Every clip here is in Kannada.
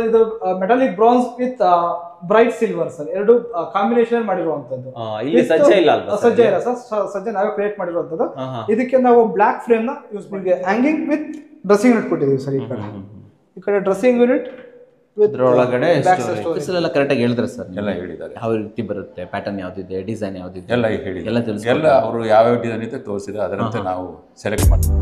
ಇದು metallic bronze with bright silver sir, ಎರಡು ಕಾಂಬಿನೇಷನ್ ಮಾಡಿರುವಂತದ್ದು. ಇಲ್ಲಿ ಸಜ್ಜೆ ಇಲ್ಲ ಅಲ್ವಾ? ಸಜ್ಜೆ ಇಲ್ಲ ಸರ್, ಸಜ್ಜೆ ನಾವೇ ಕ್ರಿಯೇಟ್ ಮಾಡಿರುವಂತದ್ದು. ಇದಕ್ಕೆ ನಾವು ಬ್ಲಾಕ್ ಫ್ರೇಮ್ ನ ಯೂಸ್ ಮಾಡಿ ಹ್ಯಾಂಗಿಂಗ್ ವಿತ್ ಡ್ರೆಸ್ಸಿಂಗ್ ಯೂನಿಟ್ ಕೊಟ್ಟಿದ್ದೀವಿ ಸರ್. ಈ ಕಡೆ ಡ್ರೆಸ್ಸಿಂಗ್ ಯೂನಿಟ್ ಇದ್ರೊಳಗಡೆ ಎಲ್ಲ ಕರೆಕ್ಟ್ ಆಗಿ ಹೇಳಿದ್ರೆ ಸರ್? ಎಲ್ಲ ಹೇಳಿದ್ದಾರೆ. ಯಾವ ರೀತಿ ಬರುತ್ತೆ, ಪ್ಯಾಟರ್ನ್ ಯಾವ್ದಿದೆ, ಡಿಸೈನ್ ಯಾವ್ದಿದೆ ಎಲ್ಲ ಹೇಳಿ, ಎಲ್ಲ ತಿಳಿಸಿ. ಎಲ್ಲ ಅವರು ಯಾವ್ಯಾವ ಡಿಸೈನ್ ಇದೆ ತೋರಿಸಿದ್ರೆ ಅದರಂತೆ ನಾವು ಸೆಲೆಕ್ಟ್ ಮಾಡ್ತೀವಿ.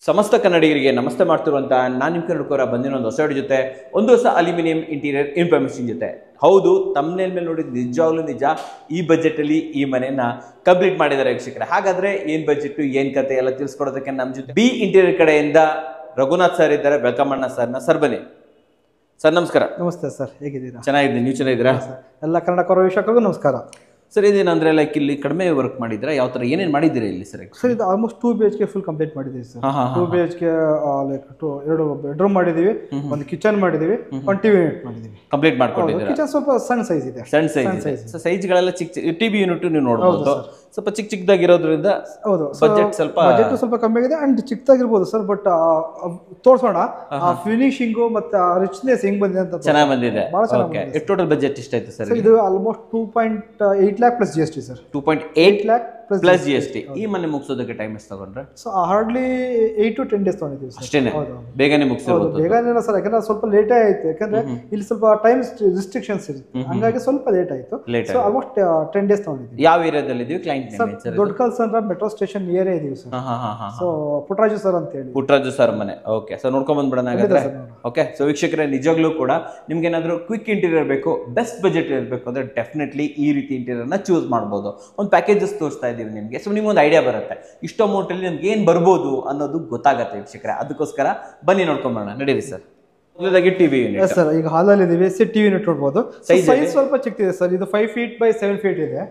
ಸಮಸ್ತ ಕನ್ನಡಿಗರಿಗೆ ನಮಸ್ತೆ ಮಾಡ್ತಿರುವಂತ ನಾನು ನಿಮ್ಮ ಕನ್ನಡಕೋರ ಬಂದಿರೋ ಒಂದು ಹೊಸ ಜೊತೆ, ಒಂದು ಹೊಸ ಅಲ್ಯೂಮಿನಿಯಂ ಇಂಟೀರಿಯರ್ ಇನ್ಫಾರ್ಮೇಷನ್ ಜೊತೆ. ಹೌದು, ತಮ್ಮನೇಲ್ ಮೇಲೆ ನೋಡಿದ ನಿಜವಾಗ್ಲೂ ನಿಜ, ಈ ಬಜೆಟ್ ಅಲ್ಲಿ ಈ ಮನೆಯನ್ನ ಕಂಪ್ಲೀಟ್ ಮಾಡಿದ್ದಾರೆ ವೀಕ್ಷಕರೇ. ಹಾಗಾದ್ರೆ ಏನ್ ಬಜೆಟ್, ಏನ್ ಕತೆ ಎಲ್ಲ ತಿಳಿಸ್ಕೊಡೋದಕ್ಕೆ ನಮ್ಮ ಜೊತೆ ಬಿ ಇಂಟೀರಿಯರ್ ಕಡೆಯಿಂದ ರಘುನಾಥ್ ಸರ್ ಇದ್ದಾರೆ. ವೆಲ್ಕಮ್ ಅಣ್ಣ ಸರ್ನ. ಸರ್ ಬನ್ನಿ ಸರ್. ನಮಸ್ಕಾರ. ನಮಸ್ತೆ ಸರ್, ಹೇಗಿದ್ದೀರಾ? ಚೆನ್ನಾಗಿದ್ದೀನಿ, ನೀವು ಚೆನ್ನಾಗಿದ್ದೀರಾ? ಎಲ್ಲ ಕನ್ನಡಕೋರ ವೀಕ್ಷಕರಿಗೂ ನಮಸ್ಕಾರ. ಸರ್ ಇದೇನಂದ್ರೆ ಲೈಕ್ ಇಲ್ಲಿ ಕಡಿಮೆ ವರ್ಕ್ ಮಾಡಿದ್ರೆ ಯಾವ ತರ ಏನೇನು ಮಾಡಿದ್ದೀರಾ ಇಲ್ಲಿ ಸರ್? ಸರ್ ಇದು ಆಲ್ಮೋಸ್ಟ್ 2 BHK ಫುಲ್ ಕಂಪ್ಲೀಟ್ ಮಾಡಿದ್ದೀವಿ ಸರ್. 2 BHK ಲೈಕ್ 2 ಬೆಡ್ರೂಮ್ ಮಾಡಿದೀವಿ, ಒಂದು ಕಿಚನ್ ಮಾಡಿದೀವಿ, ಒಂದು ಟಿವಿ ಯೂನಿಟ್ ಮಾಡಿದೀವಿ. ಕಂಪ್ಲೀಟ್ ಮಾಡ್ಕೊಂಡಿದ್ದೀರಾ? ಕಿಚನ್ ಸ್ವಲ್ಪ ಸಣ್ಣ ಸೈಜ್ ಇದೆ. ಸಣ್ಣ ಸೈಜ್. ಸೈಜ್ಗಳೆಲ್ಲ ಚಿಕ್ಕ ಟಿವಿ ಯೂನಿಟ್ ನೀವು ನೋಡಬಹುದು. ಸ್ವಲ್ಪ ಚಿಕ್ಕದಾಗಿರೋದ್ರಿಂದ ಹೌದು, ಬಜೆಟ್ ಸ್ವಲ್ಪ ಕಮ್ಮಿ ಆಗಿದೆ ಅಂಡ್ ಚಿಕ್ಕದಾಗಿರ್ಬೋದು ಸರ್. ಬಟ್ ತೋರ್ಸೋಣ ಆ ಫಿನಿಶಿಂಗು ಮತ್ತೆ ರಿಚ್ನೆಸ್ ಹೆಂಗ್ ಬಂದಿದೆ ಅಂತ. ಚೆನ್ನಾಗಿ ಬಂದಿದೆ. ಟೋಟಲ್ ಬಜೆಟ್ ಎಷ್ಟಾಯ್ತು ಸರ್? ಇದು almost 2.8 lakh plus GST sir. 2.8 lakh plus GST. ಈ ಮನೆ ಮುಗಿಸೋದಕ್ಕೆ ಟೈಮ್ ಎಷ್ಟು ತಗೊಂಡ್ರೆ? ಸೊ ಹಾರ್ಡ್ಲಿ 8 to 10 days ತಗೊಂಡಿದ್ದೀವಿ ಸರ್. ಅಷ್ಟೇನೆ? ಬೇಗನೆ ಮುಗಿಸಿರ್ಬೋದು? ಬೇಗನೆ ಸರ್, ಯಾಕಂದ್ರೆ ಸ್ವಲ್ಪ ಲೇಟೇ ಆಯ್ತು. ಯಾಕಂದ್ರೆ ಇಲ್ಲಿ ಸ್ವಲ್ಪ ಟೈಮ್ ರಿಸ್ಟ್ರಿಕ್ಷನ್ಸ್ ಇರುತ್ತೆ, ಹಂಗಾಗಿ ಸ್ವಲ್ಪ ಲೇಟ್ ಆಯ್ತು. ಸೊ ಆಲ್ಮೋಸ್ಟ್ 10 days ತಗೊಂಡಿದ್ದೀವಿ. ಯಾವ ಏರಿಯಾದಲ್ಲಿ ಇದೀವಿ? ಕ್ಲೈಂಟ್ ದೊಡ್ಡ ಕಲ್ಸಂದ್ರ ಮೆಟ್ರೋ ಸ್ಟೇಷನ್ ನಿಯರ್ ಇದೀವಿ ಸರ್. ಸೊ ಪುಟ್ಟರಾಜು ಸರ್ ಅಂತ ಹೇಳಿ. ಪುಟ್ಟರಾಜು ಸರ್ ಮನೆ. ಓಕೆ, ಸೊ ನೋಡ್ಕೊಂಡ್ ಬಂದ್ಬಿಡೋಣ ಹಾಗಾದ್ರೆ. ಓಕೆ, ಸೊ ವೀಕ್ಷಕರೇ, ನಿಜವಾಗ್ಲೂ ಕೂಡ ನಿಮ್ಗೆ ಏನಾದ್ರು ಕ್ವಿಕ್ ಇಂಟೀರಿಯರ್ ಬೇಕು, ಬೆಸ್ಟ್ ಬಜೆಟ್ ಇರಬೇಕು ಅಂದ್ರೆ ಡೆಫಿನೆಟ್ಲಿ ಈ ರೀತಿ ಇಂಟೀರಿಯರ್ ನ ಚೂಸ್ ಮಾಡಬಹುದು. ಒಂದು ಪ್ಯಾಕೇಜಸ್ ತೋರಿಸ್ತಾ ಇದೀವಿ ನಿಮ್ಗೆ, ಸೊ ನಿಮ್ಗೆ ಒಂದು ಐಡಿಯಾ ಬರುತ್ತೆ ಇಷ್ಟು ಅಮೌಂಟ್ ಅಲ್ಲಿ ನಮ್ಗೆ ಏನ್ ಬರ್ಬೋದು ಅನ್ನೋದು ಗೊತ್ತಾಗತ್ತೆ ವೀಕ್ಷಕರೇ. ಅದಕ್ಕೋಸ್ಕರ ಬನ್ನಿ ನೋಡ್ಕೊಂಡ್ ಬರೋಣ. ನಡೀರಿ ಸರ್. ಮೊದಲಾಗಿ ಟಿವಿ ಯೂನಿಟ್ ಸರ್. ಈಗ ಹಾಲಲ್ಲಿ ಇದೀವಿ, ಟಿವಿ ಯೂನಿಟ್ ನೋಡ್ಬೋದು. ಸೈಜ್ ಸ್ವಲ್ಪ ಚಿಕ್ಕದಿದೆ ಸರ್. ಇದು 5 feet by 7 feet ಇದೆ.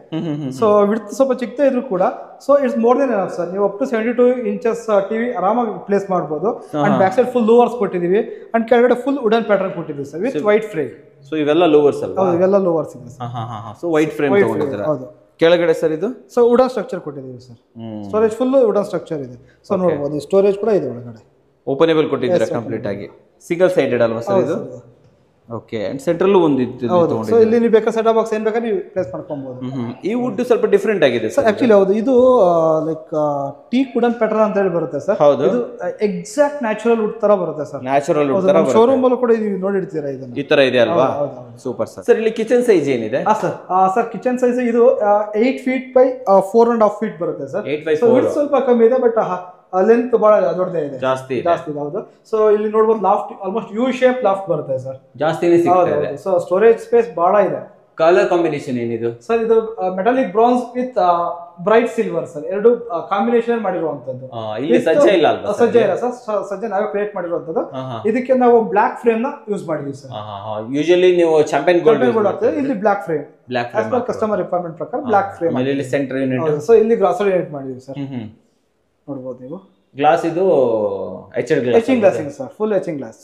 ಸೊ ವಿಡ್ತ್ ಸ್ವಲ್ಪ ಚಿಕ್ಕದೇ ಇದ್ರು ಕೂಡ so it's more than enough sir. ನೀವು ಅಪ್ ಟು 72 inches ಟಿವಿ ಆರಾಮಾಗಿ ಪ್ಲೇಸ್ ಮಾಡಬಹುದು. And back side full louvers ಕೊಟ್ಟಿದೀವಿ ಅಂಡ್ ಕೆಳಗಡೆ ಫುಲ್ ವುಡನ್ ಪ್ಯಾಟರ್ನ್ ಕೊಟ್ಟಿದ್ದೀವಿ sir with white frame. So ಇವೆಲ್ಲ ಲೋವರ್ಸ್ ಅಲ್ವಾ? ಹೌದು, ಇವೆಲ್ಲ ಲೋವರ್ಸ್ ಇದೆ ಸರ್. ಸೊ ವೈಟ್ ಫ್ರೇಮ್ ತಗೊಂಡಿದ್ದೀರಾ? ಹೌದು. ಕೆಳಗಡೆ ಸರ್ ಇದು ಸೊ ವುಡನ್ ಸ್ಟ್ರಕ್ಚರ್ ಕೊಟ್ಟಿದ್ದೀವಿ sir. Storage full wooden structure ಇದೆ. ಸೊ ನೋಡಬಹುದು, ಸ್ಟೋರೇಜ್ ಕೂಡ ಇದೆ ಒಳಗಡೆ. ಓಪನೇಬಲ್ ಕೊಟ್ಟಿದ್ದೀರಾ ಕಂಪ್ಲೀಟ್ ಆಗಿ. ಸಿಂಗಲ್ ಸೈಡೆಡ್ ಅಲ್ವಾ ಸರ್ ಇದು? ಓಕೆ, ಅಂಡ್ ಸೆಂಟ್ರಲ್ಲೂ ಒಂದು ಇತ್ತು. ಸೊ ಇಲ್ಲಿ ನೀವು ಬೇಕಾ ಸೆಟ್ ಬಾಕ್ಸ್ ಏನ್ ಬೇಕಾ ನೀವು ಪ್ಲೇಸ್ ಮಾಡ್ಕೊಬಹುದು. ಈ ವುಡ್ ಸ್ವಲ್ಪ ಡಿಫರೆಂಟ್ ಆಗಿದೆ ಸರ್. ಆಕ್ಚುಲಿ ಹೌದು, ಇದು ಲೈಕ್ ಟೀಕ್ ವುಡನ್ ಪ್ಯಾಟರ್ನ್ ಅಂತ ಹೇಳಿ ಬರುತ್ತೆ ಸರ್. ಇದು ಎಕ್ಸಾಕ್ಟ್ ನ್ಯಾಚುರಲ್ ವುಡ್ ತರ ಬರುತ್ತೆ ಸರ್. ನ್ಯಾಚುರಲ್ ವುಡ್ ತರ ಬರುತ್ತೆ. ಶೋರೂಮ್ ಅಲ್ಲೂ ಕೂಡ ನೀವು ನೋಡಿರ್ತೀರಾ ಇದನ್ನ. ಈ ತರ ಇದೆ ಅಲ್ವಾ? Super sir. ಸರ್ ಇಲ್ಲಿ ಕಿಚನ್ ಸೈಜ್ ಏನಿದೆ? ಸರ್ ಕಿಚನ್ ಸೈಜ್ ಇದು 8 feet by 4.5 feet ಬರುತ್ತೆ ಸರ್. 8 by 4 ಸ್ವಲ್ಪ ಕಮ್ಮಿ ಇದೆ, ಬಟ್ ಲೆಂತ್ ಬಹಳ ದೊಡ್ಡದೇ ಇದೆ, ಜಾಸ್ತಿ ಇದೆ. ಹೌದು. ಸೊ ಇಲ್ಲಿ ನೋಡಬಹುದು loft almost U shape loft ಬರುತ್ತೆ ಸರ್. ಜಾಸ್ತಿನೇ ಸಿಗ್ತಾ ಇದೆ. ಸೊ ಸ್ಟೋರೇಜ್ ಸ್ಪೇಸ್ ಬಹಳ ಇದೆ. ಕಲರ್ ಕಾಂಬಿನೇಷನ್ ಏನಿದು ಸರ್? ಇದು metallic bronze with bright silver sir, ಎರಡು ಕಾಂಬಿನೇಷನ್ ಮಾಡಿರುವಂತದ್ದು. ಇಲ್ಲಿ ಸಜ್ಜೆ ಇಲ್ಲ ಅಲ್ವಾ? ಸಜ್ಜೆ ಇಲ್ಲ ಸರ್, ಸಜ್ಜೆ ನಾವೇ ಕ್ರಿಯೇಟ್ ಮಾಡಿರುವಂತದ್ದು. ಇದಕ್ಕೆ ನಾವು ಬ್ಲಾಕ್ ಫ್ರೇಮ್ ನ ಯೂಸ್ ಮಾಡಿದೀವಿ ಸರ್. ಯೂಶುವಲಿ ನೀವು ಚಾಂಪಿಯನ್ ಗೋಲ್ಡ್ ಆಗ್ತದೆ, ಇಲ್ಲಿ black frame. As per customer requirement ಪ್ರಕಾರ ಬ್ಲಾಕ್ ಫ್ರೇಮ್. ಇಲ್ಲಿ ಸೆಂಟರ್ ಯೂನಿಟ್. ಸೊ ಇಲ್ಲಿ ಗ್ಲಾಸರಿ ಯೂನಿಟ್ ಮಾಡಿದೀವಿ ಸರ್. ನೋಡಬಹುದು ನೀವು. ಗ್ಲಾಸ್ ಇದು ಎಚಿಂಗ್ ಗ್ಲಾಸ್ ಇದೆ sir, full etching glass.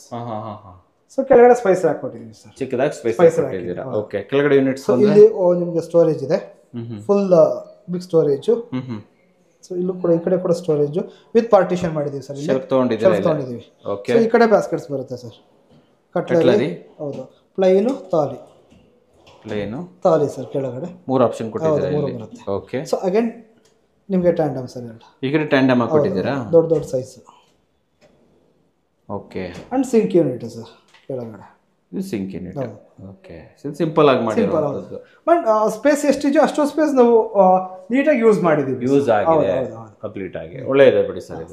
So ಕೆಳಗಡೆ ಸ್ಪೈಸ್ ರಾಕ್ ಕೊಟ್ಟಿದ್ದೀವಿ ಸರ್. ಚಿಕ್ಕದಾಗಿ ಸ್ಪೈಸ್ ಕೊಟ್ಟಿದ್ದೀರಾ? ಓಕೆ. ಕೆಳಗಡೆ ಯೂನಿಟ್ಸ್ ಇಲ್ಲಿ ನಿಮಗೆ ಸ್ಟೋರೇಜ್ ಇದೆ, ಫುಲ್ ಬಿಗ್ ಸ್ಟೋರೇಜ್. ಸೊ ಇಲ್ಲೂ ಕೂಡ ಈ ಕಡೆ ಕೂಡ ಸ್ಟೋರೇಜ್ ವಿತ್ ಪಾರ್ಟಿಷನ್ ಮಾಡಿದೀವಿ ಸರ್. ಶೆಲ್ಫ್ ತಗೊಂಡಿದ್ದೀವಿ. ಓಕೆ. ಸೊ ಈ ಕಡೆ ಬಾಸ್ಕೆಟ್ಸ್ ಬರುತ್ತೆ ಸರ್. ಕಟ್ಲರಿ. ಹೌದು. Plain, thali sir. ಕೆಳಗಡೆ 3 ಆಪ್ಷನ್ ಕೊಟ್ಟಿದ್ದೀರಾ? ಓಕೆ. ಸೊ ಅಗೇನ್ ನಿಮಗೆ ಟ್ಯಾಂಡಮ್ ಸರ್. ಈ ಕಡೆ ಟ್ಯಾಂಡಮ್ ಕೊಟ್ಟಿದ್ದೀರಾ? ದೊಡ್ಡ size. Okay. And sink unit sir ಕೆಳಗಡೆ. ಇದು ಸಿಂಕ್ ಯೂನಿಟ್. ಓಕೆ. ಸಿಂಪಲ್ ಆಗಿ ಮಾಡಿರೋದು. ಬಟ್ ಸ್ಪೇಸ್ ಎಷ್ಟಿದೆಯೋ ಅಷ್ಟು ಸ್ಪೇಸ್ ನಾವು ನೀಟಾಗಿ ಯೂಸ್ ಮಾಡಿದೀವಿ. ಯೂಸ್ ಆಗಿದೆ ಕಂಪ್ಲೀಟ್ ಆಗಿ. ಒಳ್ಳೆ ಇದೆ ಬಿಡಿ ಸರ್.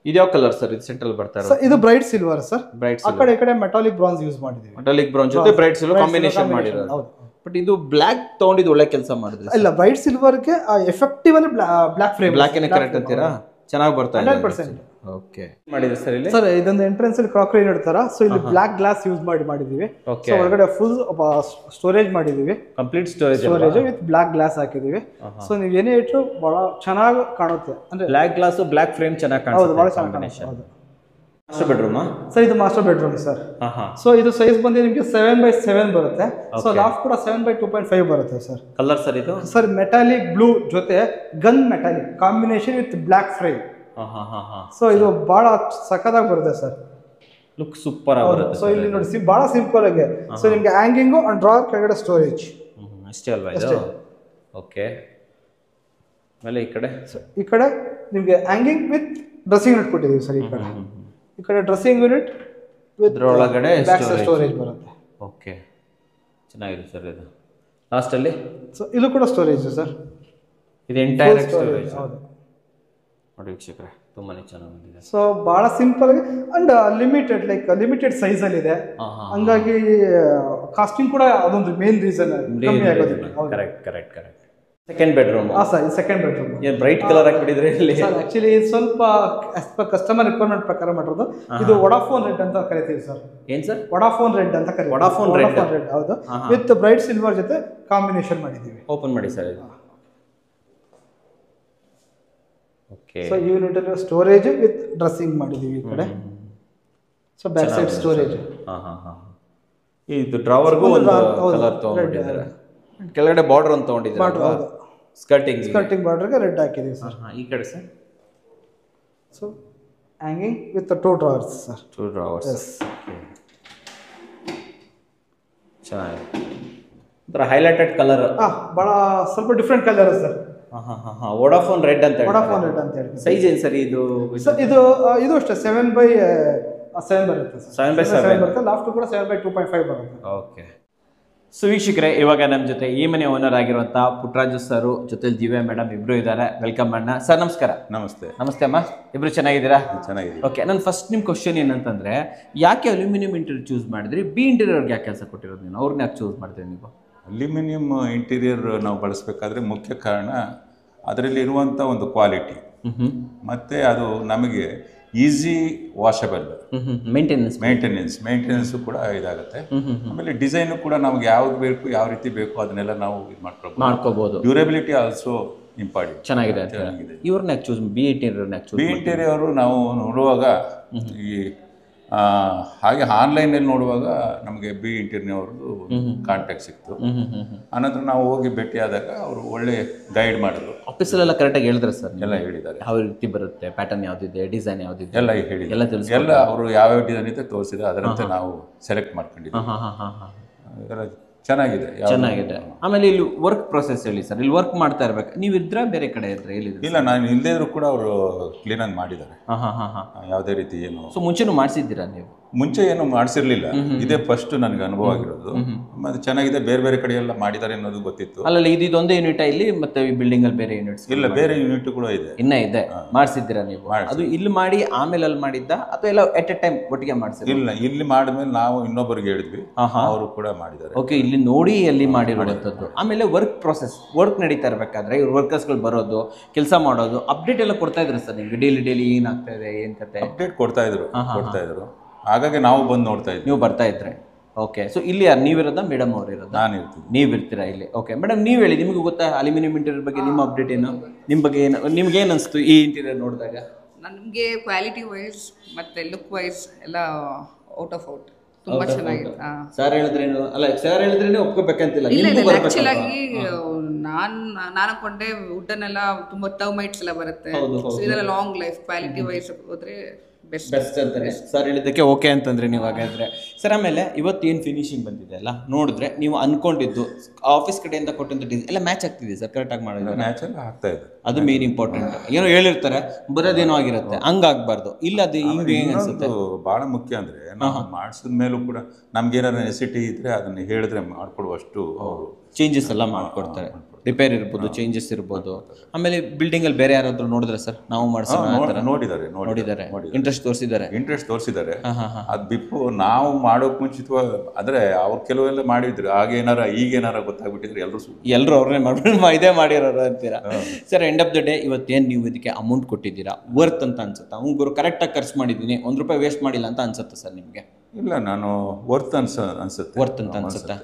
ಇದು ಯಾವ ಕಲರ್ ಸರ್? ಇದು ಸೆಂಟ್ರಲ್ ಬರ್ತಾ ಇರೋದು? ಇದು ಬ್ರೈಟ್ ಸಿಲ್ವರ್ ಸರ್. ಬ್ರೈಟ್ ಆ ಕಡೆ ಈ ಕಡೆ ಮೆಟಾಲಿಕ್ ಬ್ರಾನ್ಸ್ ಯೂಸ್ ಮಾಡಿದೀವಿ. ಮೆಟಾಲಿಕ್ ಬ್ರಾನ್ಸ್ ಜೊತೆ ಬ್ರೈಟ್ ಸಿಲ್ವರ್ ಕಾಂಬಿನೇಷನ್ ಮಾಡಿರೋದು. ಬಟ್ ಇದು ಬ್ಲಾಕ್ ತಗೊಂಡಿದ್ದು ಒಳ್ಳೆ ಕೆಲಸ ಮಾಡಿದ್ರಿ. ಇಲ್ಲ, ಬ್ರೈಟ್ ಸಿಲ್ವರ್ಗೆ ಎಫೆಕ್ಟಿವ್ ಅಲ್ಲಿ ಬ್ಲಾಕ್ ಫ್ರೇಮ್. ಬ್ಲಾಕ್ ಏನೇ ಕರೆಕ್ಟ್ ಅಂತೀರಾ? ಚೆನ್ನಾಗಿ ಬರ್ತಾ ಇದೆ. 100%. ಓಕೆ. ಮಾಡಿದ್ರಿ ಸರ್ ಇಲ್ಲಿ? ಸರ್ ಇದೊಂದು ಎಂಟ್ರೆನ್ಸ್ ಅಲ್ಲಿ ಕ್ರಾಕರಿ ನೋಡ್ತಾರ. ಸೊ ಇಲ್ಲಿ ಬ್ಲಾಕ್ ಗ್ಲಾಸ್ ಯೂಸ್ ಮಾಡಿದೀವಿ. ಸೊ ಒಳಗಡೆ ಫುಲ್ ಸ್ಟೋರೇಜ್ ಮಾಡಿದೀವಿ. Complete storage with black glass ಹಾಕಿದೀವಿ. ಸೊ ನೀವು ಏನೇ ಇಟ್ಟರು ಬಹಳ ಚೆನ್ನಾಗಿ ಕಾಣುತ್ತೆ. ಅಂದ್ರೆ ಬ್ಲಾಕ್ ಗ್ಲಾಸ್ ಬ್ಲಾಕ್ ಫ್ರೇಮ್ ಚೆನ್ನಾಗಿ ಕಾಣುತ್ತೆ. ಹೌದು, ಬಹಳ ಚೆನ್ನಾಗಿ ಕಾಣುತ್ತೆ. ಮಾಸ್ಟರ್ ಬೆಡ್ರೂಮಾ ಸರ್ ಇದು ಮಾಸ್ಟರ್ ಬೆಡ್ರೂಮ್ ಸರ್. ಸೊ ಇದು ಸೈಜ್ ಬಂದು ನಿಮಗೆ 7x7 ಬರುತ್ತೆ. ಸೊ ಲಾಫ್ಟ್ ಕೂಡ 7x2.5 ಬರುತ್ತೆ ಸರ್. ಕಲರ್ ಸರ್ ಇದು ಸರ್ ಮೆಟಾಲಿಕ್ ಬ್ಲೂ ಜೊತೆ gun metallic combination with black frame. So ಇದು ಬಹಳ ಸಖತ್ತಾಗಿ ಬರುತ್ತೆ ಸರ್. ಲುಕ್ ಸೂಪರ್ ಆಗಿ ಬರುತ್ತೆ. ಸೊ ಇಲ್ಲಿ ನೋಡಿ ಬಹಳ ಸಿಂಪಲ್ ಆಗಿ. ಸೊ ನಿಮಗೆ ಹ್ಯಾಂಗಿಂಗು ಅಂಡ್ ಡ್ರಾವರ್ ಕೆಳಗಡೆ ಸ್ಟೋರೇಜ್ ಅಷ್ಟೇ ಅಲ್ವಾ ಇದು? ಓಕೆ. ಆಮೇಲೆ ಈ ಕಡೆ ನಿಮಗೆ ಹ್ಯಾಂಗಿಂಗ್ ವಿತ್ ಡ್ರೆಸ್ಸಿಂಗ್ ಯೂನಿಟ್ ಕೊಟ್ಟಿದ್ದೀವಿ ಸರ್. ಈ ಕಡೆ ಡ್ರೆಸ್ಸಿಂಗ್ ಯೂನಿಟ್ ವಿತ್ ಒಳಗಡೆ ಸ್ಟೋರೇಜ್ ಬರುತ್ತೆ. ಓಕೆ, ಚೆನ್ನಾಗಿದೆ ಸರ್ ಇದು. ಲಾಸ್ಟಲ್ಲಿ ಸೊ ಇದು ಕೂಡ ಸ್ಟೋರೇಜ್ ಸರ್. ಇದು ಎಂಟೈರ್ ಸ್ಟೋರೇಜ್. ಹೌದು ನೋಡಿ ವೀಕ್ಷಕರೇ, ತುಂಬಾನೇ ಚೆನ್ನಾಗಿ ಬಂದಿದೆ. ಸೊ ಬಹಳ ಸಿಂಪಲ್ ಆಗಿ ಅಂಡ್ ಲಿಮಿಟೆಡ್ ಸೈಜ್ ಅಲ್ಲಿ ಇದೆ. ಹಂಗಾಗಿ ಕಾಸ್ಟಿಂಗ್ ಕೂಡ ಅದೊಂದು ಮೇನ್ ರೀಸನ್ ಕಮ್ಮಿ ಆಗೋದಿಲ್ಲ. ಕರೆಕ್ಟ್. Second bedroom. ಸರ್ ಇದು ಸೆಕೆಂಡ್ ಬೆಡ್ರೂಮ್. ಏನು ಬ್ರೈಟ್ ಕಲರ್ ಹಾಕಿಬಿಟ್ಟಿದ್ರೆ ಇಲ್ಲಿ? ಸರ್ ಆಕ್ಚುಲಿ ಸ್ವಲ್ಪ ಕಸ್ಟಮರ್ ರಿಕ್ವೈರ್ಮೆಂಟ್ ಪ್ರಕಾರ ಮಾಡಿರೋದು. ಇದು ವೊಡಾಫೋನ್ ರೆಡ್ ಅಂತ ಕರಿತೀವಿ ಸರ್. ಏನ್ ಸರ್? ವೊಡಾಫೋನ್ ರೆಡ್ ಅಂತ ಕರಿತೀವಿ. Vodafone red. ಹೌದು, ವಿತ್ ಬ್ರೈಟ್ ಸಿಲ್ವರ್ ಜೊತೆ ಕಾಂಬಿನೇಷನ್ ಮಾಡಿದ್ದೀವಿ. ಓಪನ್ ಮಾಡಿ ಸರ್ ಇದು. ಓಕೆ. ಸೊ ಯೂನಿಟ್ ಅಲ್ಲಿ ಸ್ಟೋರೇಜ್ ವಿತ್ ಡ್ರೆಸ್ಸಿಂಗ್ ಮಾಡಿದ್ದೀವಿ ಈ ಕಡೆ. So back side storage. ಇದು ಡ್ರಾವರ್ಗೂ ಒಂದು ಕಲರ್ ತಗೊಂಡಿದ್ದಾರೆ. ಕೆಳಗಡೆ ಬಾರ್ಡರ್ ಅಂತ ತಗೊಂಡಿದ್ದಾರೆ. ಸ್ಕರ್ಟಿಂಗ್ ಬಾರ್ಡರ್ಗೆ ರೆಡ್ ಹಾಕಿದ್ದೀವಿ ಸರ್. ಈ ಕಡೆ sir so hanging with 2 drawers sir. 2 drawers. ಚೆನ್ನಾಗಿದೆ. ಒಂಥರ ಹೈಲೈಟೆಡ್ ಕಲರ್. ಭಾಳ ಸ್ವಲ್ಪ different colour sir. Vodafone red ಅಂತ ಹೇಳಿ. ಸೈಜ್ ಏನು ಸರ್ ಇದು? ಸರ್ ಇದು ಅಷ್ಟೇ 7x7 ಬರುತ್ತೆ ಸರ್. 7x7 ಬರುತ್ತೆ. ಲಾಫ್ಟ್ ಕೂಡ 7x2.5 ಬರುತ್ತೆ. ಓಕೆ. ಸೊ ವೀಕ್ಷಕರೇ, ಇವಾಗ ನಮ್ಮ ಜೊತೆ ಈ ಮನೆ ಓನರ್ ಆಗಿರುವಂತಹ ಪುಟ್ಟರಾಜು ಸರ್ ಜೊತೆಲಿ ದಿವ್ಯಾ ಮೇಡಮ್ ಇಬ್ರು ಇದ್ದಾರೆ. ವೆಲ್ಕಮ್ ಅಣ್ಣ. ಸರ್ ನಮಸ್ಕಾರ. ನಮಸ್ತೆ ಅಮ್ಮ. ಇಬ್ರು ಚೆನ್ನಾಗಿದ್ದೀರಾ? ಚೆನ್ನಾಗಿದೆ. ಓಕೆ, ನನ್ನ ಫಸ್ಟ್ ನಿಮ್ಮ ಕ್ವಶನ್ ಏನಂತಂದ್ರೆ, ಯಾಕೆ ಅಲ್ಯೂಮಿನಿಯಂ ಇಂಟೀರಿಯರ್ ಚೂಸ್ ಮಾಡಿದ್ರಿ? ಬಿ ಇಂಟೀರಿಯರ್ಗೆ ಯಾಕೆ ಕೆಲಸ ಕೊಟ್ಟಿರೋದು ನೀವು? ಅವ್ರನ್ನ ಯಾಕೆ ಚೂಸ್ ಮಾಡ್ತೀರಿ ನೀವು? ಅಲ್ಯೂಮಿನಿಯಂ ಇಂಟೀರಿಯರ್ ನಾವು ಬಳಸಬೇಕಾದ್ರೆ ಮುಖ್ಯ ಕಾರಣ ಅದರಲ್ಲಿ ಇರುವಂಥ ಒಂದು ಕ್ವಾಲಿಟಿ, ಮತ್ತು ಅದು ನಮಗೆ ಈಸಿ ವಾಷಬಲ್, ಮೇಂಟೆನೆನ್ಸ್ ಕೂಡ ಇದಾಗುತ್ತೆ. ಆಮೇಲೆ ಡಿಸೈನು ಕೂಡ ನಮ್ಗೆ ಯಾವ್ದು ಬೇಕು, ಯಾವ ರೀತಿ ಬೇಕು ಅದನ್ನೆಲ್ಲ ನಾವು ಇದು ಮಾಡ್ಕೋಬಹುದು. Durability also important. ಚೆನ್ನಾಗಿದೆ. ಇವ್ರನ್ನ ಚೂಸ್ ಬಿ ಇಂಟೀರಿಯರ್ ನಾವು ನೋಡುವಾಗ ಈ ಹಾಗೆ ಆನ್ಲೈನಲ್ಲಿ ನೋಡುವಾಗ ನಮಗೆ ಬಿ ಇಂಟೀರಿಯರ್ನವ್ರದ್ದು ಕಾಂಟ್ಯಾಕ್ಟ್ ಸಿಕ್ತು. ಆನಂತರ ನಾವು ಹೋಗಿ ಭೇಟಿಯಾದಾಗ ಅವರು ಒಳ್ಳೆ ಗೈಡ್ ಮಾಡಿದ್ರು. ಆಫೀಸಲ್ಲೆಲ್ಲ ಕರೆಕ್ಟಾಗಿ ಹೇಳಿದ್ರೆ ಸರ್? ಎಲ್ಲ ಹೇಳಿದ್ದಾರೆ. ಯಾವ ರೀತಿ ಬರುತ್ತೆ, ಪ್ಯಾಟರ್ನ್ ಯಾವ್ದಿದೆ, ಡಿಸೈನ್ ಯಾವ್ದಿದೆ ಎಲ್ಲ ಹೇಳಿ ಎಲ್ಲ ಅವರು ಯಾವ್ಯಾವ ಡಿಸೈನ್ ಇದೆ ತೋರಿಸಿದೆ. ಅದರಂತೆ ನಾವು ಸೆಲೆಕ್ಟ್ ಮಾಡ್ಕೊಂಡಿದ್ದೀವಿ. ಚೆನ್ನಾಗಿದೆ. ಆಮೇಲೆ ಇಲ್ಲಿ ವರ್ಕ್ ಪ್ರೊಸೆಸ್ ಹೇಳಿ ಸರ್. ಇಲ್ಲಿ ವರ್ಕ್ ಮಾಡ್ತಾ ಇರ್ಬೇಕು, ನೀವು ಇದ್ರ ಬೇರೆ ಕಡೆ ಇದ್ರೆ? ಇಲ್ಲ, ನಾನು ಇಲ್ಲದೇ ಇದ್ರು ಕೂಡ ಅವರು ಕ್ಲೀನಾಗಿ ಮಾಡಿದ್ದಾರೆ. ಯಾವುದೇ ರೀತಿ ಏನು. ಸೊ ಮುಂಚೆನೂ ಮಾಡಿಸಿದ್ದೀರಾ ನೀವು? ಮುಂಚೆ ಏನು ಮಾಡಿಸಿರ್ಲಿಲ್ಲ, ಇದೇ ಫಸ್ಟ್ ನನಗೆ ಅನುಭವ ಆಗಿರೋದು. ಮತ್ತೆ ಚೆನ್ನಾಗಿದೆ. ಬೇರೆ ಬೇರೆ ಕಡೆ ಎಲ್ಲ ಮಾಡಿದ್ದಾರೆ ಅನ್ನೋದು ಗೊತ್ತಿತ್ತು. ಅಲ್ಲ, ಇದೊಂದೇ ಯೂನಿಟ್ ಇಲ್ಲಿ? ಮತ್ತೆ ಈ ಬಿಲ್ಡಿಂಗ್ ಅಲ್ಲಿ ಬೇರೆ ಯೂನಿಟ್ಸ್? ಇಲ್ಲ, ಬೇರೆ ಯೂನಿಟ್ ಕೂಡ ಇದೆ. ಇನ್ನ ಇದೆ. ಮಾಡಿಸಿದ್ದೀರಾ ನೀವು? ಅದು ಇಲ್ಲಿ ಮಾಡಿ ಆಮೇಲೆ ಅಲ್ಲಿ ಮಾಡಿದ್ದ ಅಥವಾ ಎಲ್ಲ ಎಟ್ ಎ ಟೈಮ್ ಒಟ್ಟಿಗೆ ಮಾಡಿಸಿದ್ರು? ಇಲ್ಲ, ಇಲ್ಲಿ ಮಾಡಿದ್ಮೇಲೆ ನಾವು ಇನ್ನೊಬ್ಬರಿಗೆ ಹೇಳಿದ್ವಿ, ಅವರು ಕೂಡ ಮಾಡಿದ್ದಾರೆ. ಓಕೆ, ಇಲ್ಲಿ ನೋಡಿ ಅಲ್ಲಿ ಮಾಡಿರುವಂಥದ್ದು. ಆಮೇಲೆ ವರ್ಕ್ ನಡೀತಾ ಇರಬೇಕಾದ್ರೆ ಇವ್ರು ವರ್ಕರ್ಸ್ಗಳು ಬರೋದು, ಕೆಲಸ ಮಾಡೋದು, ಅಪ್ಡೇಟ್ ಎಲ್ಲ ಕೊಡ್ತಾ ಇದ್ರು ಸರ್ ನಿಮ್ಗೆ? ಡೈಲಿ ಏನಾಗ್ತಾ ಇದೆ, ಏನ್ ಕತೆ? ಅಪ್ಡೇಟ್ ಕೊಡ್ತಾ ಇದ್ರು. ಹಾಗಾಗಿ ನಾವು ಬಂದು ನೋಡ್ತಾ ಇದ್ವಿ. ನೀವು ಬರ್ತಾ ಇದ್ರೆ? ಓಕೆ. ಸೊ ಇಲ್ಲಿ ಯಾರು ನೀವಿರೋದಾ, ಮೇಡಮ್ ಅವ್ರು ಇರೋದಾ? ನಾನು ಇರ್ತೀನಿ. ನೀವು ಇರ್ತೀರಾ ಇಲ್ಲಿ? ಓಕೆ ಮೇಡಮ್, ನೀವು ಹೇಳಿ, ನಿಮ್ಗೆ ಗೊತ್ತಾ ಅಲ್ಯೂಮಿನಿಯಂ ಇಂಟೀರಿಯರ್ ಬಗ್ಗೆ ನಿಮ್ಮ ಅಪ್ಡೇಟ್ ಏನು? ನಿಮ್ಮ ಬಗ್ಗೆ ಏನು, ನಿಮ್ಗೆ ಏನು ಅನಿಸ್ತು ಈ ಇಂಟೀರಿಯರ್ ನೋಡಿದಾಗ? ನನಗೆ ಕ್ವಾಲಿಟಿ ವೈಸ್ ಮತ್ತೆ ಲುಕ್ ವೈಸ್ ಎಲ್ಲ ಔಟ್ ತುಂಬಾ ಚೆನ್ನಾಗಿದೆ. ಸರ್ ಹೇಳಿದ್ರೇನು? ಅಲ್ಲ, ಸರ್ ಹೇಳಿದ್ರೇನೆ ಒಪ್ಕೋಬೇಕಂತಿಲ್ಲ. ಇಲ್ಲ, ಆಕ್ಚುಲ್ ಆಗಿ ನಾನು ಅನ್ಕೊಂಡೆ ವುಡನ್ ಎಲ್ಲ ತುಂಬಾ ಟರ್ಮೈಟ್ಸ್ ಎಲ್ಲ ಬರುತ್ತೆ. ಇದೆಲ್ಲ ಲಾಂಗ್ ಲೈಫ್, ಕ್ವಾಲಿಟಿ ವೈಸ್ ಹೋದ್ರೆ ಬೆಸ್ಟ್ ಅಂತಾನೆ ಸರ್ ಹೇಳಿದ್ದಕ್ಕೆ ಓಕೆ ಅಂತಂದ್ರೆ ನೀವು. ಹಾಗಾದ್ರೆ ಸರ್, ಆಮೇಲೆ ಇವತ್ತೇನು ಫಿನಿಶಿಂಗ್ ಬಂದಿದೆ ಅಲ್ಲ, ನೋಡಿದ್ರೆ ನೀವು ಅನ್ಕೊಂಡಿದ್ದು ಆಫೀಸ್ ಕಡೆಯಿಂದ ಕೊಟ್ಟಂತ ಡಿಸೈನ್ ಎಲ್ಲ ಮ್ಯಾಚ್ ಆಗ್ತಿದೆ ಸರ್? ಕರೆಕ್ಟಾಗಿ ಮಾಡಿದ್ರೆ ಮ್ಯಾಚ್ ಎಲ್ಲ ಆಗ್ತಾ ಇದೆ. ಅದು ಮೇನ್ ಇಂಪಾರ್ಟೆಂಟ್. ಏನೋ ಹೇಳಿರ್ತಾರೆ, ಬರೋದೇನೋ ಆಗಿರುತ್ತೆ, ಹಂಗಾಗ್ಬಾರ್ದು. ಇಲ್ಲ, ಅದು ಹಿಂಗೆ ಅನ್ಸುತ್ತೆ. ಬಹಳ ಮುಖ್ಯ ಅಂದ್ರೆ ನಾವು ಮಾಡಿಸಿದ ಮೇಲೂ ಕೂಡ ನಮ್ಗೆ ಏನಾದ್ರು ನೆಸಿಟಿ ಇದ್ರೆ ಅದನ್ನ ಹೇಳಿದ್ರೆ ಮಾಡ್ಕೊಡುವಷ್ಟು ಅವರು ಚೇಂಜಸ್ ಎಲ್ಲ ಮಾಡ್ಕೊಡ್ತಾರೆ. ರಿಪೇರ್ ಇರ್ಬೋದು, ಚೇಂಜಸ್ ಇರ್ಬೋದು. ಆಮೇಲೆ ಬಿಲ್ಡಿಂಗ್ ಅಲ್ಲಿ ಬೇರೆ ಯಾರಾದ್ರೂ ನೋಡಿದ್ರೆ ಸರ್, ನಾವು ಮಾಡಿಸೋಣ ನೋಡಿದ್ದಾರೆ, ಇಂಟ್ರೆಸ್ಟ್ ತೋರಿಸಿದ್ದಾರೆ. ಅದ್ ಬಿಟ್ಟು ನಾವು ಮಾಡೋಕ್ ಮುಂಚಿತ ಆದ್ರೆ ಅವ್ರು ಕೆಲವೆಲ್ಲ ಮಾಡಿದ್ರು, ಆಗೇನಾರ ಈಗೇನಾರ ಗೊತ್ತಾಗ್ಬಿಟ್ಟಿದ್ರೆ ಎಲ್ಲರೂ ಅವ್ರನ್ನೇ ಮಾಡ್ಬಿಟ್ಟು ಇದೇ ಮಾಡಿರೋರು ಅಂತೀರಾ sir? End of the day ಇವತ್ತೇನು ನೀವು ಇದಕ್ಕೆ ಅಮೌಂಟ್ ಕೊಟ್ಟಿದ್ದೀರಾ, ವರ್ತ್ ಅಂತ ಅನ್ಸುತ್ತಾ? ಅವ್ರು ಕರೆಕ್ಟಾಗಿ ಖರ್ಚು ಮಾಡಿದ್ದೀನಿ, ₹1 ವೇಸ್ಟ್ ಮಾಡಿಲ್ಲ ಅಂತ ಅನ್ಸುತ್ತೆ ಸರ್ ನಿಮಗೆ? ಇಲ್ಲ, ನಾನು ವರ್ತ್ ಅನ್ಸುತ್ತೆ. ವರ್ತ್ ಅಂತ ಅನ್ಸುತ್ತೆ.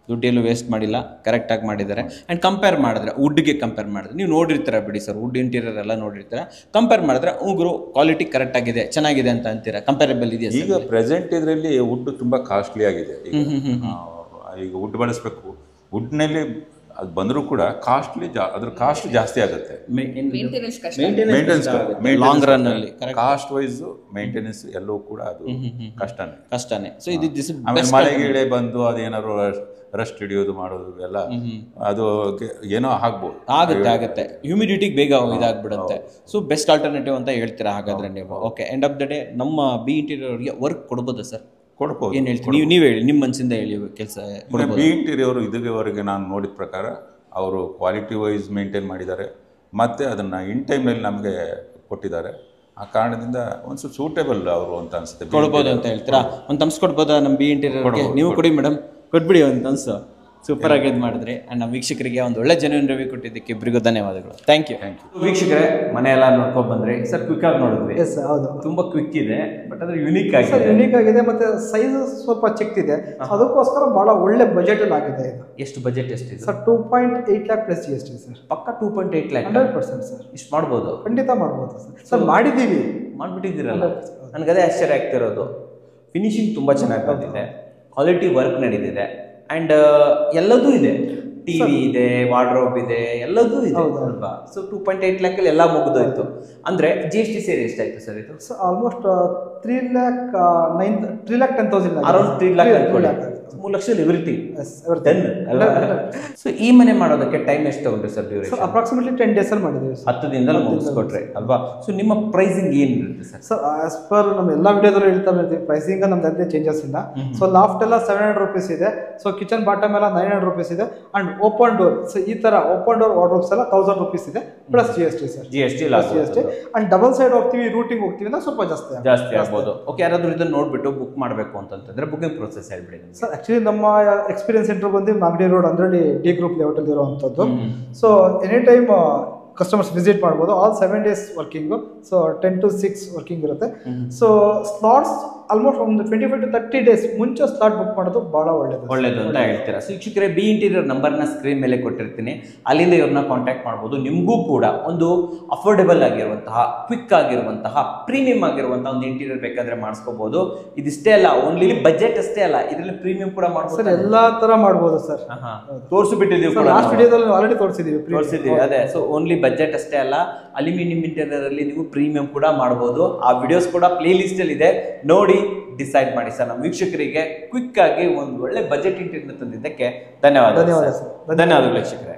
ದುಡ್ಡೆಲ್ಲೂ ವೇಸ್ಟ್ ಮಾಡಿಲ್ಲ, ಕರೆಕ್ಟಾಗಿ ಮಾಡಿದ್ದಾರೆ. ಆ್ಯಂಡ್ ಕಂಪೇರ್ ಮಾಡಿದ್ರೆ ವುಡ್ಗೆ ಕಂಪೇರ್ ಮಾಡಿದ್ರೆ ನೀವು ನೋಡಿರ್ತೀರ ಬಿಡಿ ಸರ್, ವುಡ್ ಇಂಟೀರಿಯರ್ ಎಲ್ಲ ನೋಡಿರ್ತೀರ, ಕಂಪೇರ್ ಮಾಡಿದ್ರೆ ಉಗುರು ಕ್ವಾಲಿಟಿ ಕರೆಕ್ಟಾಗಿದೆ, ಚೆನ್ನಾಗಿದೆ ಅಂತ ಅಂತೀರಾ? ಕಂಪೇರಬಲ್ ಇದೆಯಾ? ಈಗ ಪ್ರೆಸೆಂಟ್ ಇದರಲ್ಲಿ ವುಡ್ ತುಂಬ ಕಾಸ್ಟ್ಲಿ ಆಗಿದೆ. ಈಗ ವುಡ್ ಬಳಸಬೇಕು, ವುಡ್ನಲ್ಲಿ ಅದು ಬಂದರೂ ಕೂಡ ಕಾಸ್ಟ್ಲಿ, ಅದ್ರ ಕಾಸ್ಟ್ ಜಾಸ್ತಿ ಆಗುತ್ತೆ. ಲಾಂಗ್ ರನ್ ಅಲ್ಲಿ ಕಾಸ್ಟ್ ವೈಸ್ ಮೇಂಟೆನೆನ್ಸ್ ಎಲ್ಲವೂ ಕೂಡ ಅದು ಕಷ್ಟನೇ. ಸೊ ಇದು ಆಮೇಲೆ ಮಳೆ ಗಿಳೆ ಬಂದು ಅದೇನಾದ್ರು ರಸ್ಟ್ ಹಿಡಿಯೋದು ಮಾಡೋದು ಎಲ್ಲ ಅದು ಏನೋ ಆಗ್ಬೋದು, ಆಗುತ್ತೆ ಹ್ಯೂಮಿಡಿಟಿಗೆ ಬೇಗ ಇದಾಗ್ಬಿಡುತ್ತೆ. ಸೊ ಬೆಸ್ಟ್ ಆಲ್ಟರ್ನೇಟಿವ್ ಅಂತ ಹೇಳ್ತೀರಾ ಹಾಗಾದ್ರೆ ನೀವು? Okay, end of the day ನಮ್ಮ ಬಿ ಇಂಟೀರಿಯರ್ಗೆ ವರ್ಕ್ ಕೊಡ್ಬೋದಾ ಸರ್? ಕೊಡ್ಬೋದು. ಏನು ಹೇಳ್ತೀವಿ ನೀವು ಹೇಳಿ, ನಿಮ್ಮ ಮನಸ್ಸಿಂದ ಹೇಳಿ ಕೆಲಸ. ಬಿ ಇಂಟೀರಿಯರ್ ಇದುವರೆಗೆ ನಾನು ನೋಡಿದ ಪ್ರಕಾರ ಅವರು ಕ್ವಾಲಿಟಿ ವೈಸ್ ಮೇಂಟೈನ್ ಮಾಡಿದ್ದಾರೆ, ಮತ್ತು ಅದನ್ನು ಇನ್ ಟೈಮ್ನಲ್ಲಿ ನಮಗೆ ಕೊಟ್ಟಿದ್ದಾರೆ. ಆ ಕಾರಣದಿಂದ ಒಂದು ಸೂಟೇಬಲ್ ಅವರು ಅಂತ ಅನಿಸುತ್ತೆ. ಕೊಡ್ಬೋದು ಅಂತ ಹೇಳ್ತೀರಾ? ಒಂದು ತಮ್ಸ್ ಕೊಡ್ಬೋದಾ ನಮ್ಮ ಬಿ ಇಂಟೀರಿಯರ್ಗೆ? ನೀವು ಕೊಡಿ ಮೇಡಮ್, ಕೊಟ್ಬಿಡಿ ಒಂದು ತಮ್ಸು. ಸೂಪರ್ ಆಗಿ ಇದು ಮಾಡಿದ್ರಿ. ಆ್ಯಂಡ್ ನಮ್ಮ ವೀಕ್ಷಕರಿಗೆ ಒಂದು ಒಳ್ಳೆ ಜೆನ್ಯೂನ್ ರಿವ್ಯೂ ಕೊಟ್ಟಿದ್ದಕ್ಕೆ ಇಬ್ಬರಿಗೂ ಧನ್ಯವಾದಗಳು. Thank you. ವೀಕ್ಷಕರೇ, ಮನೆಯೆಲ್ಲ ನೋಡ್ಕೊಂಡು ಬಂದ್ರಿ ಸರ್, ಕ್ವಿಕ್ ಆಗಿ ನೋಡಿದ್ವಿ. ಎಸ್ ಹೌದು, ತುಂಬಾ ಕ್ವಿಕ್ ಇದೆ, ಬಟ್ ಅದ್ರ ಯುನೀಕ್ ಆಗಿದೆ. ಯುನೀಕ್ ಆಗಿದೆ, ಮತ್ತೆ ಸೈಜ್ ಸ್ವಲ್ಪ ಚಿಕ್ಕದಿದೆ, ಅದಕ್ಕೋಸ್ಕರ ಬಹಳ ಒಳ್ಳೆ ಬಜೆಟ್ ಅಲ್ಲಿ ಆಗಿದೆ ಇದು. ಎಷ್ಟು ಬಜೆಟ್ ಎಷ್ಟಿದೆ sir? 2.8 lakh plus GST sir. ಪಕ್ಕ 2.8 lakh? 100% ಸರ್. ಇಷ್ಟು ಮಾಡ್ಬೋದು? ಖಂಡಿತ ಮಾಡ್ಬೋದು ಸರ್. ಸರ್ ಮಾಡಿದ್ದೀವಿ, ಮಾಡ್ಬಿಟ್ಟಿದ್ದೀರಲ್ಲ. ನನಗದೇ ಆಶ್ಚರ್ಯ ಆಗ್ತಿರೋದು, ಫಿನಿಶಿಂಗ್ ತುಂಬಾ ಚೆನ್ನಾಗಿ ಬಂದಿದೆ, ಕ್ವಾಲಿಟಿ ವರ್ಕ್ ನಡೀತಿದೆ, ಆ್ಯಂಡ್ ಎಲ್ಲದೂ ಇದೆ. ಟಿವಿ ಇದೆ, ವಾರ್ಡ್ರೋಬ್ ಇದೆ, ಎಲ್ಲದೂ ಇದೆ ಅಲ್ವಾ? ಸೊ 2.8 lakh ಅಲ್ಲಿ ಎಲ್ಲ ಮುಗಿದೋಯ್ತು. ಅಂದ್ರೆ GST ಸೇರಿ ಎಷ್ಟಾಯ್ತು ಸರ್ ಇದು? ಆಲ್ಮೋಸ್ಟ್ 3,10,000, ಅರೌಂಡ್ 3 lakh ಅನ್ಕೊಳ್ಳಿ. 3 ಲಕ್ಷದಲ್ಲಿ ಎವ್ರಿಥಿಂಗ್ ಡನ್ ಅಲ್ವಾ? ಸೊ ಈ ಮನೆ ಮಾಡೋದಕ್ಕೆ ಟೈಮ್ ಎಷ್ಟು ತಗೊಂಡ್ರಿ ಸರ್? ಡ್ಯೂರೇಷನ್ ಅಪ್ರಾಕ್ಸಿಮೇಟ್ಲಿ 10 days ಅಲ್ಲಿ ಮಾಡಿದ್ದೀವಿ. 10 ದಿನದಲ್ಲಿ ಮುಗಿಸ್ಕೊಟ್ರೆ ಅಲ್ವಾ? ಸೊ ನಿಮ್ಮ ಪ್ರೈಸಿಂಗ್ ಏನಿರುತ್ತೆ ಸರ್? ಸರ್ ಆಸ್ ಪರ್ ನಮ್ಮ ಎಲ್ಲ ವಿಡಿಯೋದಲ್ಲೂ ಹೇಳ್ತಾ ಇರ್ತೀವಿ, ಪ್ರೈಸಿಂಗ್ ನಮ್ದು ಅದೇ ಚೇಂಜಸ್ ಇಲ್ಲ. ಸೊ ಲಾಫ್ಟ್ ಎಲ್ಲ 700 rupees ಇದೆ. ಸೊ ಕಿಚನ್ ಬಾಟಮ್ ಎಲ್ಲ 900 rupees ಇದೆ. ಅಂಡ್ ಓಪನ್ ಡೋರ್, ಸೊ ಈ ತರ ಓಪನ್ ಡೋರ್ ವಾರ್ಡ್ರೋಬ್ಸ್ ಎಲ್ಲ 1000 rupees ಇದೆ, plus GST sir. GST and double side ಹೋಗ್ತೀವಿ, ರೂಟಿಂಗ್ ಹೋಗ್ತೀವಿ ಅಂದ್ರೆ ಸ್ವಲ್ಪ ಜಾಸ್ತಿ ಆಗ್ಬೋದು. ಓಕೆ, ಯಾರಾದ್ರೂ ಇದನ್ನ ನೋಡ್ಬಿಟ್ಟು ಬುಕ್ ಮಾಡಬೇಕು ಅಂತಂದ್ರೆ ಬುಕಿಂಗ್ ಪ್ರೊಸೆಸ್ ಹೇಳ್ಬಿಡಿ ಸರ್. ಆಕ್ಚುಲಿ ನಮ್ಮ ಎಕ್ಸ್ಪೀರಿಯನ್ಸ್ ಸೆಂಟರ್ ಬಂದು ಮಾಗಡಿ ರೋಡ್ ಅಂದ್ರೆ ಡಿ ಗ್ರೂಪ್ ಲೇಔಟ್ ಅಲ್ಲಿ ಇರುವಂತದ್ದು. So any time customers visit ಮಾಡ್ಬೋದು. All 7 days working. So 10 to 6 working ಇರುತ್ತೆ. ಸೊ ಸ್ಲಾಟ್ಸ್ ಆಲ್ಮೋಸ್ಟ್ ಒಂದು 25 to 30 days ಮುಂಚೆ ಸ್ಲಾಟ್ ಬುಕ್ ಮಾಡೋದು ಬಹಳ ಒಳ್ಳೇದು ಅಂತ ಹೇಳ್ತೀರಾ? ಶಿಕ್ಷಕರೇ, ಬಿ ಇಂಟೀರಿಯರ್ ನಂಬರ್ನ ಸ್ಕ್ರೀನ್ ಮೇಲೆ ಕೊಟ್ಟಿರ್ತೀನಿ, ಅಲ್ಲಿಂದ ಇವ್ರನ್ನ ಕಾಂಟ್ಯಾಕ್ಟ್ ಮಾಡ್ಬೋದು. ನಿಮಗೂ ಕೂಡ ಒಂದು ಅಫೋರ್ಡೆಬಲ್ ಆಗಿರುವಂತಹ, ಕ್ವಿಕ್ ಆಗಿರುವಂತಹ, ಪ್ರೀಮಿಯಂ ಆಗಿರುವಂತಹ ಒಂದು ಇಂಟೀರಿಯರ್ ಬೇಕಾದ್ರೆ ಮಾಡಿಸ್ಕೋಬಹುದು. ಇದಿಷ್ಟೇ ಅಲ್ಲ, ಓನ್ಲಿ ಬಜೆಟ್ ಅಷ್ಟೇ ಅಲ್ಲ, ಇದರಲ್ಲಿ ಪ್ರೀಮಿಯಂ ಕೂಡ ಮಾಡ್ಬೋದು. ಎಲ್ಲಾ ತರ ಮಾಡ್ಬೋದು ಸರ್. ತೋರಿಸಿಬಿಟ್ಟಿದ್ದೀವಿ, ಲಾಸ್ಟ್ ವಿಡಿಯೋದಲ್ಲಿ ಆಲ್ರೆಡಿ ತೋರಿಸಿದೀವಿ. ಅದೇ. ಸೊ ಓನ್ಲಿ ಬಜೆಟ್ ಅಷ್ಟೇ ಅಲ್ಲ, ಅಲ್ಯೂಮಿನಿಯಂ ಇಂಟೀರಿಯರ್ ಅಲ್ಲಿ ನೀವು ಪ್ರೀಮಿಯಂ ಕೂಡ ಮಾಡಬಹುದು. ಆ ವಿಡಿಯೋಸ್ ಕೂಡ ಪ್ಲೇ ಲಿಸ್ಟ್ ಅಲ್ಲಿ ಇದೆ, ನೋಡಿ ಡಿಸೈಡ್ ಮಾಡಿ ಸರ್. ನಮ್ಮ ವೀಕ್ಷಕರಿಗೆ ಕ್ವಿಕ್ ಆಗಿ ಒಂದು ಒಳ್ಳೆ ಬಜೆಟ್ ಇಂಟೀರಿಯರ್ ತಂದಿದ್ದಕ್ಕೆ ಧನ್ಯವಾದಗಳು ವೀಕ್ಷಕರೇ.